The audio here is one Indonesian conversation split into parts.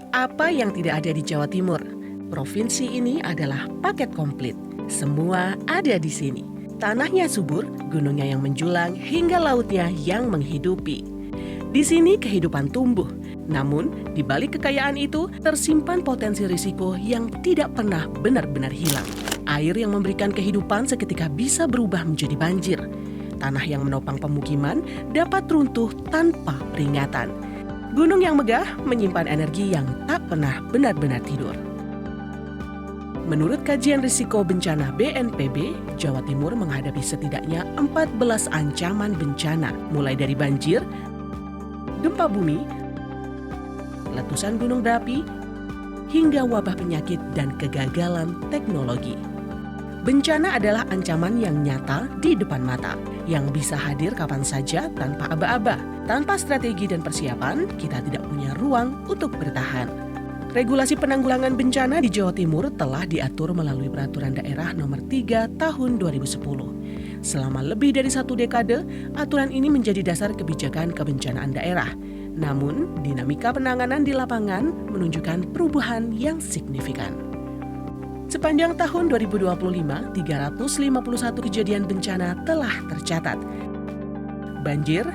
Apa yang tidak ada di Jawa Timur? Provinsi ini adalah paket komplit. Semua ada di sini. Tanahnya subur, gunungnya yang menjulang, hingga lautnya yang menghidupi. Di sini kehidupan tumbuh. Namun, di balik kekayaan itu tersimpan potensi risiko yang tidak pernah benar-benar hilang. Air yang memberikan kehidupan seketika bisa berubah menjadi banjir. Tanah yang menopang pemukiman dapat runtuh tanpa peringatan. Gunung yang megah menyimpan energi yang tak pernah benar-benar tidur. Menurut kajian risiko bencana BNPB, Jawa Timur menghadapi setidaknya 14 ancaman bencana, mulai dari banjir, gempa bumi, letusan gunung berapi, hingga wabah penyakit dan kegagalan teknologi. Bencana adalah ancaman yang nyata di depan mata, yang bisa hadir kapan saja tanpa aba-aba. Tanpa strategi dan persiapan, kita tidak punya ruang untuk bertahan. Regulasi penanggulangan bencana di Jawa Timur telah diatur melalui Peraturan Daerah Nomor 3 Tahun 2010. Selama lebih dari 1 dekade, aturan ini menjadi dasar kebijakan kebencanaan daerah. Namun, dinamika penanganan di lapangan menunjukkan perubahan yang signifikan. Sepanjang tahun 2025, 351 kejadian bencana telah tercatat. Banjir,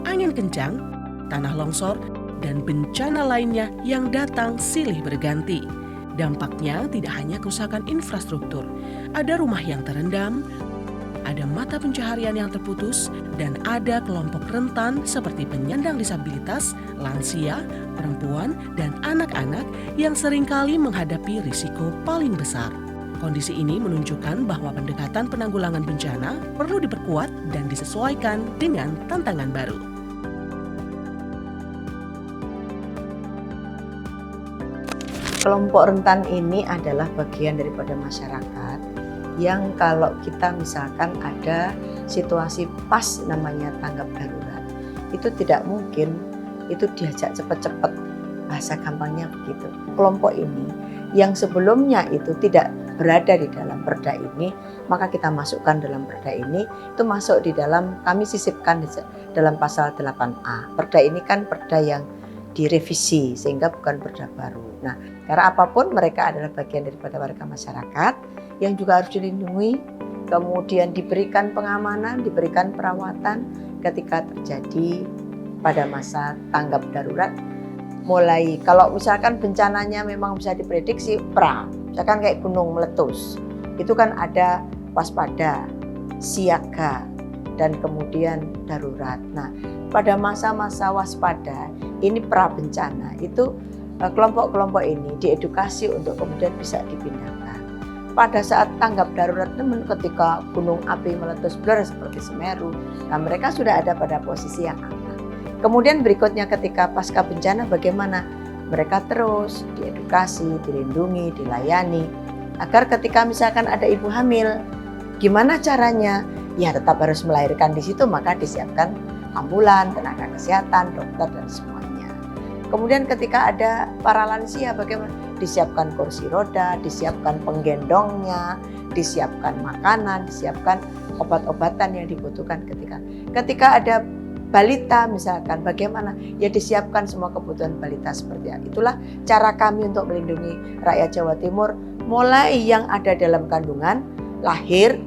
angin kencang, tanah longsor, dan bencana lainnya yang datang silih berganti. Dampaknya tidak hanya kerusakan infrastruktur, ada rumah yang terendam, ada mata pencaharian yang terputus, dan ada kelompok rentan seperti penyandang disabilitas, lansia, perempuan, dan anak-anak yang seringkali menghadapi risiko paling besar. Kondisi ini menunjukkan bahwa pendekatan penanggulangan bencana perlu diperkuat dan disesuaikan dengan tantangan baru. Kelompok rentan ini adalah bagian daripada masyarakat yang kalau kita misalkan ada situasi pas namanya tanggap darurat, itu tidak mungkin itu diajak cepat-cepat, bahasa gampangnya begitu. Kelompok ini yang sebelumnya itu tidak berada di dalam perda ini, maka kita masukkan dalam perda ini, itu masuk di dalam, kami sisipkan dalam pasal 8A. Perda ini kan perda yang direvisi sehingga bukan perda baru. Nah, karena apapun mereka adalah bagian daripada warga masyarakat yang juga harus dilindungi, kemudian diberikan pengamanan, diberikan perawatan ketika terjadi pada masa tanggap darurat. Mulai kalau misalkan bencananya memang bisa diprediksi, misalkan kayak gunung meletus, itu kan ada waspada, siaga, dan kemudian darurat. Nah, pada masa-masa waspada, ini pra bencana, itu kelompok-kelompok ini diedukasi untuk kemudian bisa dipindahkan. Pada saat tanggap darurat, namun ketika gunung api meletus bler seperti Semeru, nah mereka sudah ada pada posisi yang aman. Kemudian berikutnya ketika pasca bencana bagaimana? Mereka terus diedukasi, dilindungi, dilayani, agar ketika misalkan ada ibu hamil, gimana caranya? Ya tetap harus melahirkan di situ, maka disiapkan ambulan, tenaga kesehatan, dokter, dan semuanya. Kemudian ketika ada para lansia, bagaimana? Disiapkan kursi roda, disiapkan penggendongnya, disiapkan makanan, disiapkan obat-obatan yang dibutuhkan ketika ada balita misalkan, bagaimana? Ya disiapkan semua kebutuhan balita seperti itu. Itulah cara kami untuk melindungi rakyat Jawa Timur, mulai yang ada dalam kandungan, lahir,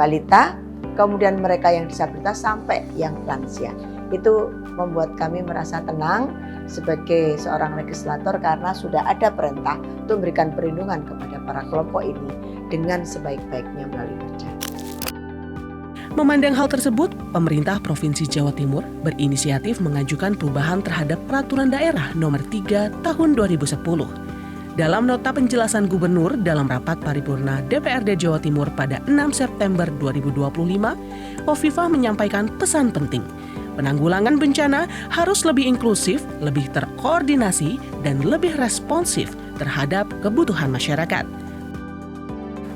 balita, kemudian mereka yang disabilitas sampai yang lansia. Itu membuat kami merasa tenang sebagai seorang legislator karena sudah ada perintah untuk memberikan perlindungan kepada para kelompok ini dengan sebaik-baiknya melalui perda. Memandang hal tersebut, pemerintah Provinsi Jawa Timur berinisiatif mengajukan perubahan terhadap Peraturan Daerah Nomor 3 Tahun 2010. Dalam nota penjelasan Gubernur dalam rapat paripurna DPRD Jawa Timur pada 6 September 2025, Hovifah menyampaikan pesan penting. Penanggulangan bencana harus lebih inklusif, lebih terkoordinasi, dan lebih responsif terhadap kebutuhan masyarakat.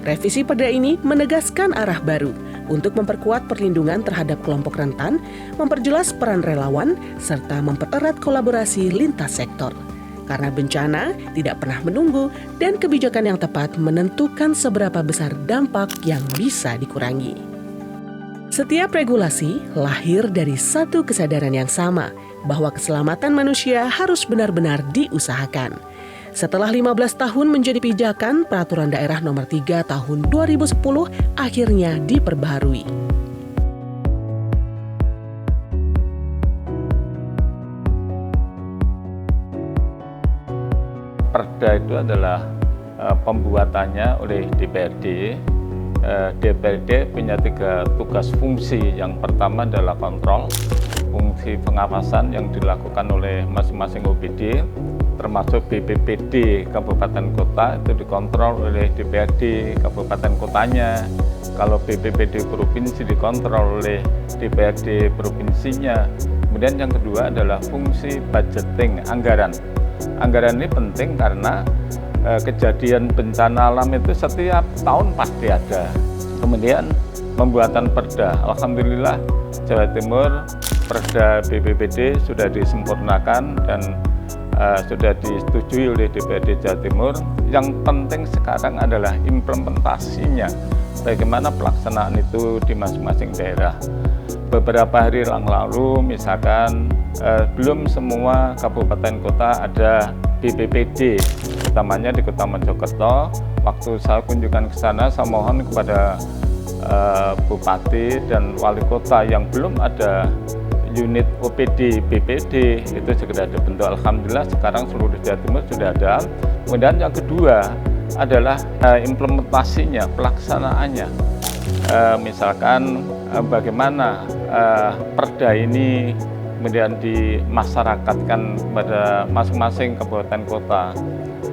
Revisi perda ini menegaskan arah baru untuk memperkuat perlindungan terhadap kelompok rentan, memperjelas peran relawan, serta mempererat kolaborasi lintas sektor. Karena bencana tidak pernah menunggu dan kebijakan yang tepat menentukan seberapa besar dampak yang bisa dikurangi. Setiap regulasi lahir dari satu kesadaran yang sama, bahwa keselamatan manusia harus benar-benar diusahakan. Setelah 15 tahun menjadi pijakan, Peraturan Daerah Nomor 3 Tahun 2010 akhirnya diperbaharui. Perda itu adalah pembuatannya oleh DPRD. DPRD punya 3 tugas fungsi. Yang pertama adalah kontrol, fungsi pengawasan yang dilakukan oleh masing-masing OPD, termasuk BPBD kabupaten kota itu dikontrol oleh DPRD kabupaten kotanya. Kalau BPBD provinsi dikontrol oleh DPRD provinsinya. Kemudian yang kedua adalah fungsi budgeting, anggaran. Anggaran ini penting karena kejadian bencana alam itu setiap tahun pasti ada. Kemudian pembuatan perda, alhamdulillah Jawa Timur perda BPBD sudah disempurnakan dan sudah disetujui oleh DPRD Jawa Timur. Yang penting sekarang adalah implementasinya, bagaimana pelaksanaan itu di masing-masing daerah. Beberapa hari yang lalu misalkan belum semua kabupaten kota ada BPBD, utamanya di Kota Mojokerto. Waktu saya kunjungan ke sana, saya mohon kepada Bupati dan Wali Kota yang belum ada unit OPD, BPD itu segera dibentuk. Alhamdulillah sekarang seluruh Jawa Timur sudah ada. Kemudian yang kedua adalah implementasinya, pelaksanaannya. Misalkan bagaimana perda ini kemudian dimasyarakatkan kepada masing-masing kabupaten kota.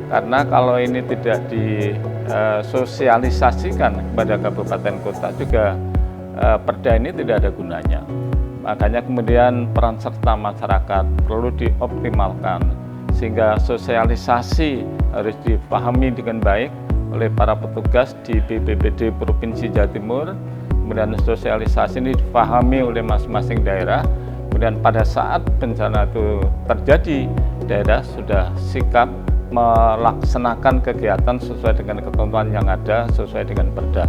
Karena kalau ini tidak disosialisasikan kepada kabupaten kota juga perda ini tidak ada gunanya. Makanya kemudian peran serta masyarakat perlu dioptimalkan sehingga sosialisasi harus dipahami dengan baik oleh para petugas di BPBD Provinsi Jawa Timur. Kemudian sosialisasi ini dipahami oleh masing-masing daerah. Kemudian pada saat bencana itu terjadi, daerah sudah sikap melaksanakan kegiatan sesuai dengan ketentuan yang ada, sesuai dengan perda.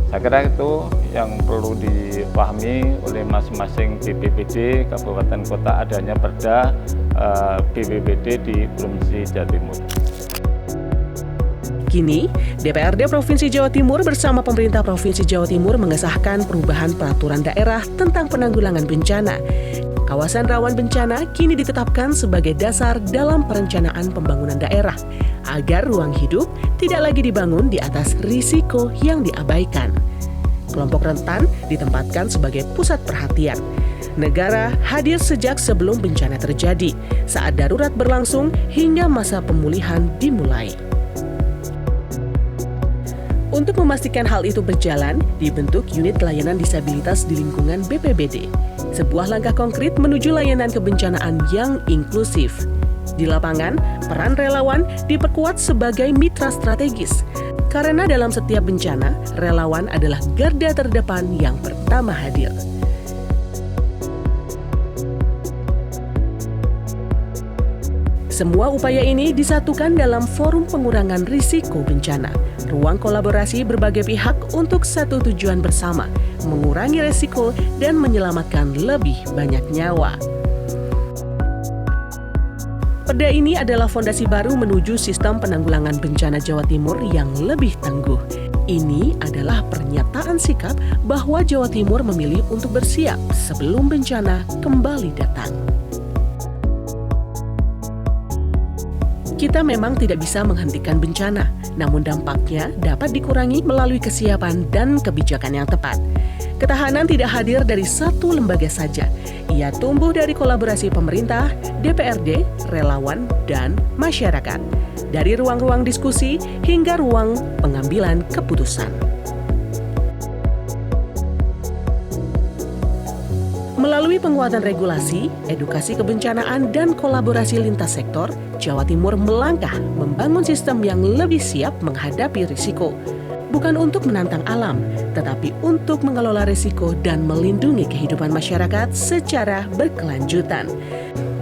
Saya kira itu yang perlu dipahami oleh masing-masing BPBD, kabupaten kota adanya perda BPBD di Provinsi Jawa Timur. Kini, DPRD Provinsi Jawa Timur bersama pemerintah Provinsi Jawa Timur mengesahkan perubahan peraturan daerah tentang penanggulangan bencana. Kawasan rawan bencana kini ditetapkan sebagai dasar dalam perencanaan pembangunan daerah, agar ruang hidup tidak lagi dibangun di atas risiko yang diabaikan. Kelompok rentan ditempatkan sebagai pusat perhatian. Negara hadir sejak sebelum bencana terjadi, saat darurat berlangsung hingga masa pemulihan dimulai. Untuk memastikan hal itu berjalan, dibentuk unit layanan disabilitas di lingkungan BPBD. Sebuah langkah konkret menuju layanan kebencanaan yang inklusif. Di lapangan, peran relawan diperkuat sebagai mitra strategis. Karena dalam setiap bencana, relawan adalah garda terdepan yang pertama hadir. Semua upaya ini disatukan dalam forum pengurangan risiko bencana, ruang kolaborasi berbagai pihak untuk satu tujuan bersama, mengurangi risiko dan menyelamatkan lebih banyak nyawa. Perda ini adalah fondasi baru menuju sistem penanggulangan bencana Jawa Timur yang lebih tangguh. Ini adalah pernyataan sikap bahwa Jawa Timur memilih untuk bersiap sebelum bencana kembali datang. Kita memang tidak bisa menghentikan bencana, namun dampaknya dapat dikurangi melalui kesiapan dan kebijakan yang tepat. Ketahanan tidak hadir dari satu lembaga saja. Ia tumbuh dari kolaborasi pemerintah, DPRD, relawan, dan masyarakat. Dari ruang-ruang diskusi hingga ruang pengambilan keputusan. Melalui penguatan regulasi, edukasi kebencanaan, dan kolaborasi lintas sektor, Jawa Timur melangkah membangun sistem yang lebih siap menghadapi risiko. Bukan untuk menantang alam, tetapi untuk mengelola risiko dan melindungi kehidupan masyarakat secara berkelanjutan.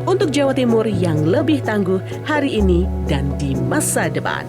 Untuk Jawa Timur yang lebih tangguh hari ini dan di masa depan.